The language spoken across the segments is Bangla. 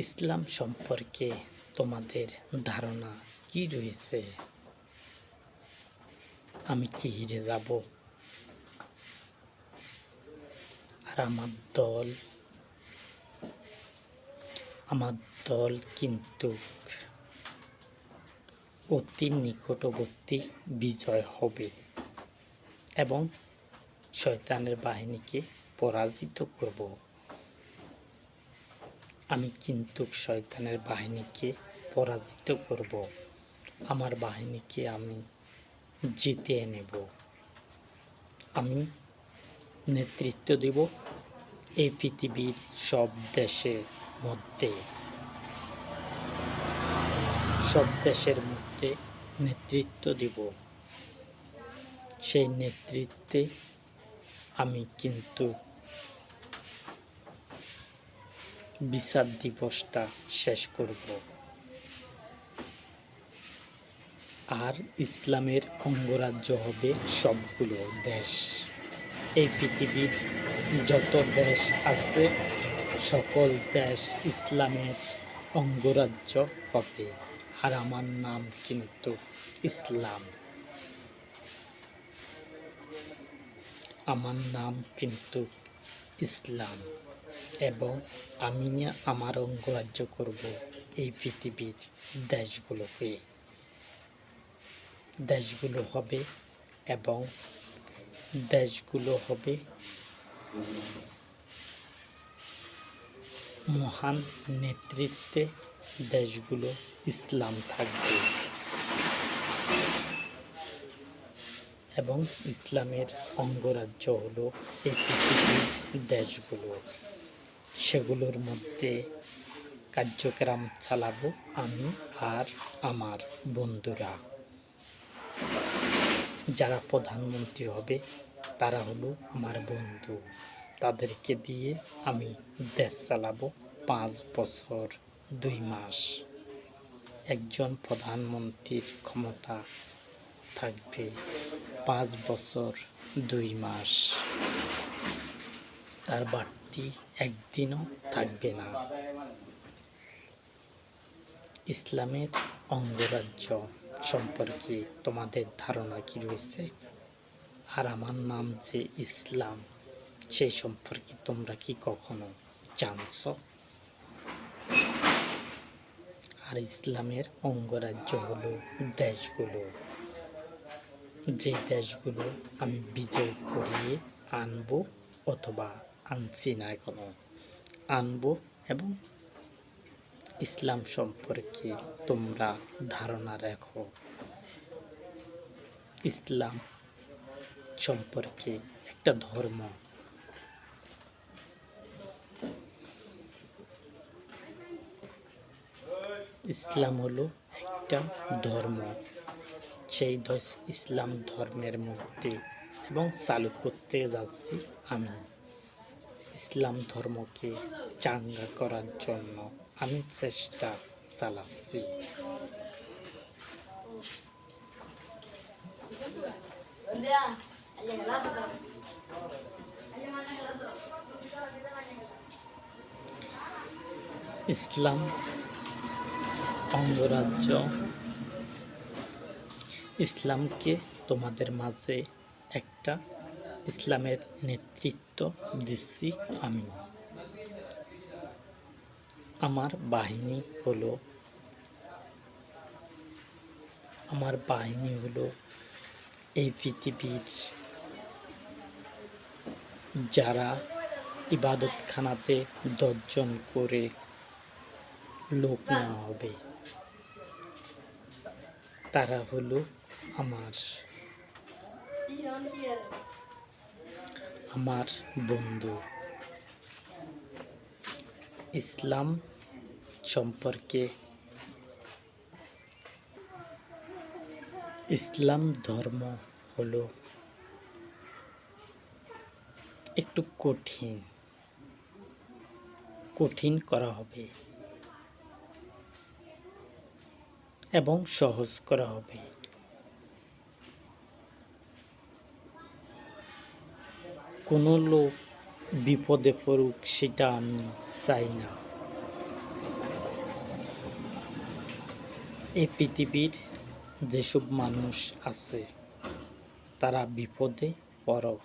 ইসলাম সম্পর্কে তোমাদের ধারণা কি রয়েছে? আমি কি হেরে যাব? আর আমার দল কিন্তু অতি নিকটবর্তী বিজয় হবে এবং শয়তানের বাহিনীকে পরাজিত করব। আমি কিন্তু শয়তানের বাহিনীকে পরাজিত করব। আমার বাহিনীকে আমি জিতিয়ে নেব। আমি নেতৃত্ব দেব এই পৃথিবীর সব দেশের মধ্যে নেতৃত্ব দেব। সেই নেতৃত্বে আমি কিন্তু বিচার দিবসটা শেষ করব। আর ইসলামের অঙ্গরাজ্য হবে সবগুলো দেশ। এই পৃথিবীর যত দেশ আছে সকল দেশ ইসলামের অঙ্গরাজ্য হবে। আর আমার নাম কিন্তু ইসলাম। আমার নাম কিন্তু ইসলাম এবং আমি আমার অঙ্গরাজ্য করব এই পৃথিবীর দেশগুলোকে। দেশগুলো হবে এবং দেশগুলো হবে মহান নেতৃত্বে। দেশগুলো ইসলাম থাকবে এবং ইসলামের অঙ্গরাজ্য হলো এই পৃথিবীর দেশগুলো। সেগুলোর মধ্যে কার্যক্রম চালাবো আমি আর আমার বন্ধুরা। যারা প্রধানমন্ত্রী হবে তারা হলো আমার বন্ধু। তাদেরকে দিয়ে আমি দেশ চালাবো 5 বছর 2 মাস। একজন প্রধানমন্ত্রীর ক্ষমতা থাকবে 5 বছর 2 মাস। তার বাড়তি একদিনও থাকবে না। ইসলামের অঙ্গরাজ্য সম্পর্কে তোমাদের ধারণা কি রয়েছে? আর আমার নাম যে ইসলাম, সেই সম্পর্কে তোমরা কি কখনো জানছ? আর ইসলামের অঙ্গরাজ্য হলো দেশগুলো, যে দেশগুলো আমি বিজয় করিয়ে আনবো অথবা আনছি না এখনো, আনবো। এবং ইসলাম সম্পর্কে তোমরা ধারণা রাখো। ইসলাম সম্পর্কে একটা ধর্ম। ইসলাম হলো একটা ধর্ম। সেই ইসলাম ধর্মের মধ্যে এবং চালু করতে যাচ্ছি আমি। ইসলাম ধর্মকে চাঙ্গা করার জন্য আমি চেষ্টা চালাচ্ছি। ইসলাম অঙ্গরাজ্য, ইসলামকে তোমাদের মাঝে একটা ইসলামের নেতৃত্ব দিচ্ছি আমি। আমার বাহিনী হলো এই পৃথিবীর যারা ইবাদতখানাতে 10 জন করে লোক নেওয়া হবে, তারা হলো আমার বন্ধু। ইসলাম সম্পর্কে, ইসলাম ধর্ম হলো একটু কঠিন করা হবে এবং সহজ করা হবে। কোনো লোক বিপদে পড়ুক সেটা আমি চাই না। এই পৃথিবীর যেসব মানুষ আছে তারা বিপদে পড়ুক,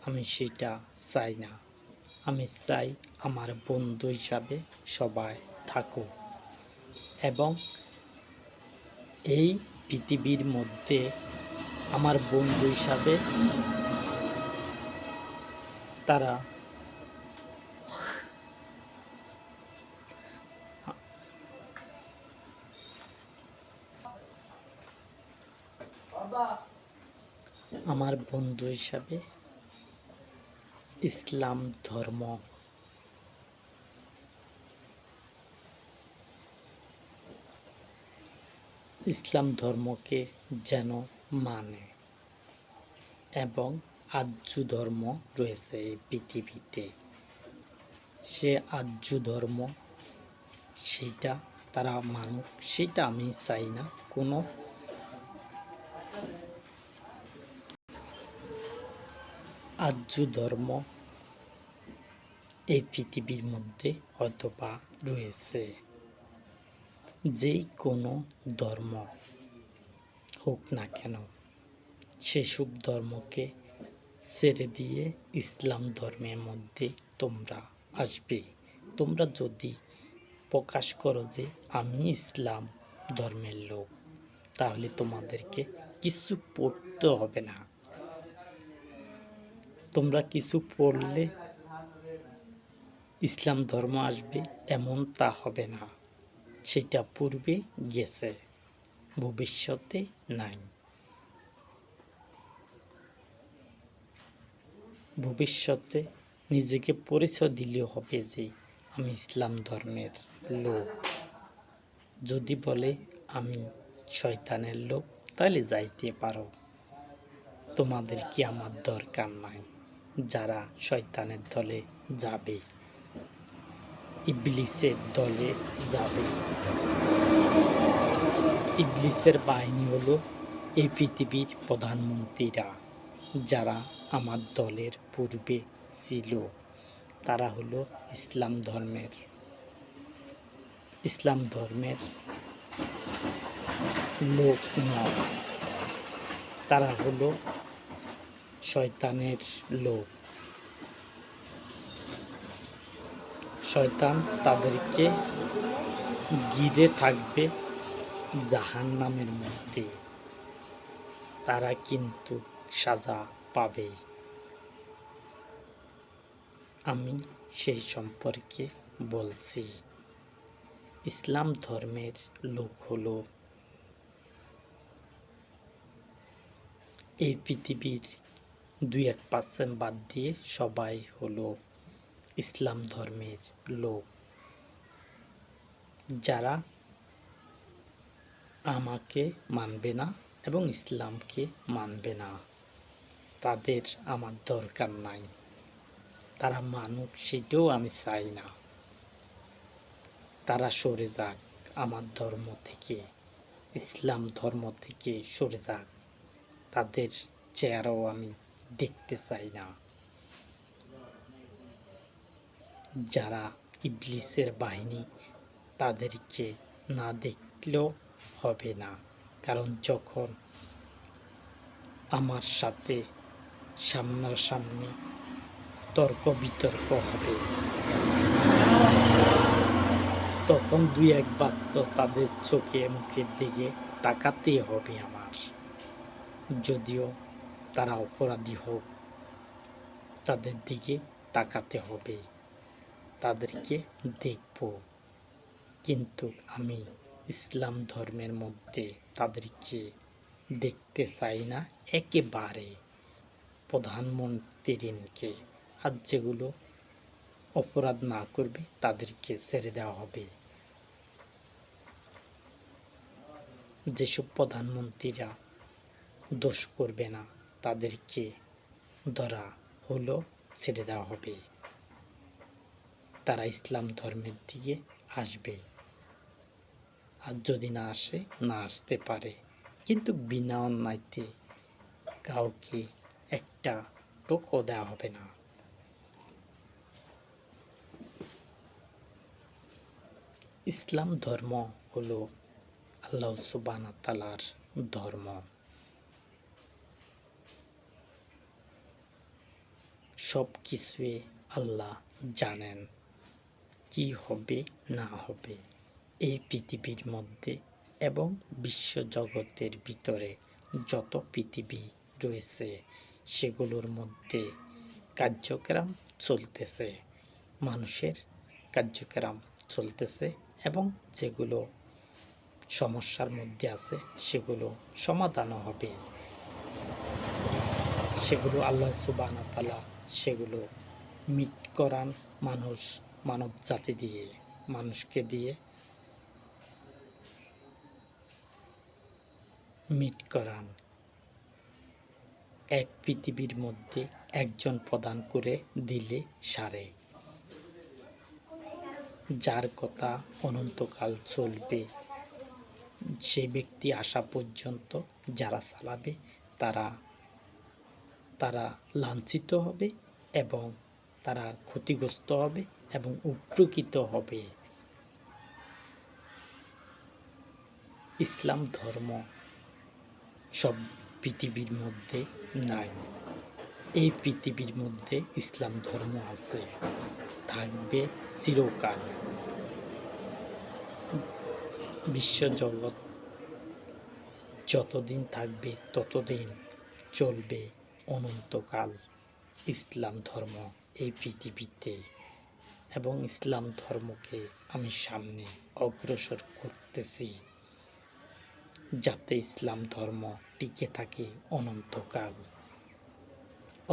আমি সেটা চাই না। আমি চাই আমার বন্ধু হিসাবে সবাই থাকুক, এবং এই পৃথিবীর মধ্যে আমার বন্ধু হিসাবে তারা আমার বন্ধু হিসাবে ইসলাম ধর্ম, ইসলাম ধর্মকে যেন মানে, এবং আর্য ধর্ম রয়েছে এই পৃথিবীতে, সে আর্য ধর্ম সেটা তারা মানুক, সেটা আমি চাই না। কোনো আর্য ধর্ম এই পৃথিবীর মধ্যে হয়তোবা রয়েছে, যেই কোনো ধর্ম হোক না কেন সেসব ধর্মকে ছেড়ে দিয়ে ইসলাম ধর্মের মধ্যে তোমরা আসবে। তোমরা যদি প্রকাশ করো যে আমি ইসলাম ধর্মের লোক, তাহলে তোমাদেরকে কিছু পড়তে হবে না। তোমরা কিছু পড়লে ইসলাম ধর্ম আসবে এমন তা হবে না। সেটা পূর্বে গেছে, ভবিষ্যতে নাই। ভবিষ্যতে নিজেকে পরিচয় দিলে হবে যে আমি ইসলাম ধর্মের লোক। যদি বলে আমি শয়তানের লোক, তাহলে যাইতে পারো, তোমাদের কি আমার দরকার নাই। যারা শয়তানের দলে যাবে, ইবলিসের দলে যাবে, ইবলিসের বাহিনী হলো এই পৃথিবীর প্রধানমন্ত্রীরা, যারা আমার দলের পূর্বে ছিল। তারা হলো ইসলাম ধর্মের লোক নয়, তারা হলো শয়তানের লোক। শয়তান তাদেরকে ঘিরে থাকবে জাহান্নামের মধ্যে, তারা কিন্তু সাজা পাবে। আমি সেই সম্পর্কে বলছি। ইসলাম ধর্মের লোক হলো এই পৃথিবীর 2-1% বাদ দিয়ে সবাই হলো ইসলাম ধর্মের লোক, যারা আমাকে মানবে না এবং ইসলামকে মানবে না, তাদের আমার দরকার নাই। তারা মানুক, সেটাও আমি চাই না। তারা সরে যাক আমার ধর্ম থেকে, ইসলাম ধর্ম থেকে সরে যাক। তাদের চেহারাও আমি দেখতে চাই না। যারা ইবলিসের বাহিনী, তাদেরকে না দেখলেও হবে না। কারণ যখন আমার সাথে সামনাসামনি তর্ক বিতর্ক হবে, তখন 2-1 বার তো তাদের চোখে মুখের দিকে তাকাতে হবে আমার। যদিও তারা অপরাধী হোক, তাদের দিকে তাকাতে হবে, তাদেরকে দেখব। কিন্তু আমি ইসলাম ধর্মের মধ্যে তাদেরকে দেখতে চাই না একেবারে, প্রধানমন্ত্রীকে। আর যেগুলো অপরাধ না করবে তাদেরকে ছেড়ে দেওয়া হবে। যেসব প্রধানমন্ত্রীরা দোষ করবে না তাদেরকে ধরা হলো, ছেড়ে দেওয়া হবে। তারা ইসলাম ধর্মের দিকে আসবে, আর যদি না আসে, না আসতে পারে, কিন্তু বিনা অন্যায়তে কাউকে একটা টোকও দেওয়া হবে না। ইসলাম ধর্ম হলো আল্লাহ সুবহানাহু ওয়া তাআলার ধর্ম। সব কিছুই আল্লাহ জানেন, কি হবে না হবে এই পৃথিবীর মধ্যে এবং বিশ্বজগতের ভিতরে যত পৃথিবী রয়েছে সেগুলোর মধ্যে কার্যক্রম চলতেছে, মানুষের কার্যক্রম চলতেছে এবং যেগুলো সমস্যার মধ্যে আছে সেগুলো সমাধানও হবে। সেগুলো আল্লাহ সুবহানাহু ওয়া তাআলা সেগুলো মিট করান মানব জাতি দিয়ে, মানুষকে দিয়ে মিট করান। এক পৃথিবীর মধ্যে একজন প্রদান করে দিলে সারে, যার কথা অনন্তকাল চলবে, সে ব্যক্তি আসা পর্যন্ত যারা চালাবে তারা লাঞ্ছিত হবে এবং তারা ক্ষতিগ্রস্ত হবে এবং উপকৃত হবে। ইসলাম ধর্ম সব পৃথিবীর মধ্যে নাই, এই পৃথিবীর মধ্যে ইসলাম ধর্ম আছে, থাকবে চিরকাল। বিশ্বজগৎ যতদিন থাকবে ততদিন চলবে অনন্তকাল ইসলাম ধর্ম এই পৃথিবীতে, এবং ইসলাম ধর্মকে আমি সামনে অগ্রসর করতেছি যাতে ইসলাম ধর্ম টিকে থাকে অনন্তকাল।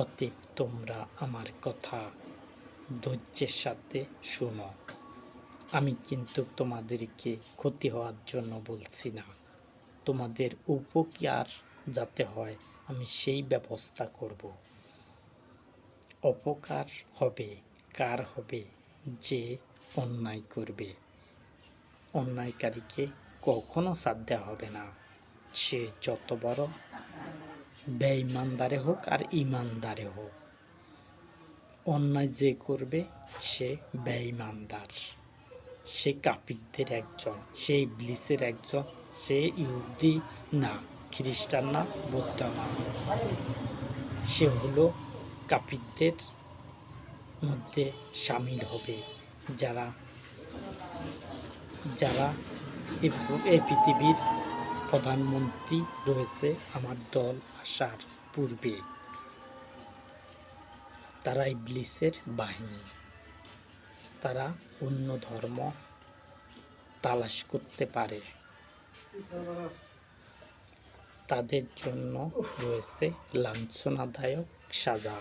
অতএব তোমরা আমার কথা ধৈর্যের সাথে শোনো। আমি কিন্তু তোমাদেরকে ক্ষতি হওয়ার জন্য বলছি না, তোমাদের উপকার যাতে হয় আমি সেই ব্যবস্থা করব। অপকার হবে কার হবে? যে অন্যায় করবে। অন্যায়কারীকে কখনো ছাড় দেওয়া হবে না, সে যত বড় বেঈমানদারে হোক আর ইমানদারে হোক। অন্যায় যে করবে সে বেঈমানদার, সে কাফিরদের একজন, সে ইবলিসের একজন, সে ইহুদি না, খ্রিস্টান না, বৌদ্ধ না, সে হলো কাফিরদের মধ্যে শামিল হবে। যারা যারা এই পৃথিবীর প্রধানমন্ত্রী রয়েছে আমার দল আসার পূর্বে, তারা ইবলিসের বাহিনী, তারা অন্য ধর্ম তালাশ করতে পারে, তাদের জন্য রয়েছে লাঞ্ছনাদায়ক সাজা।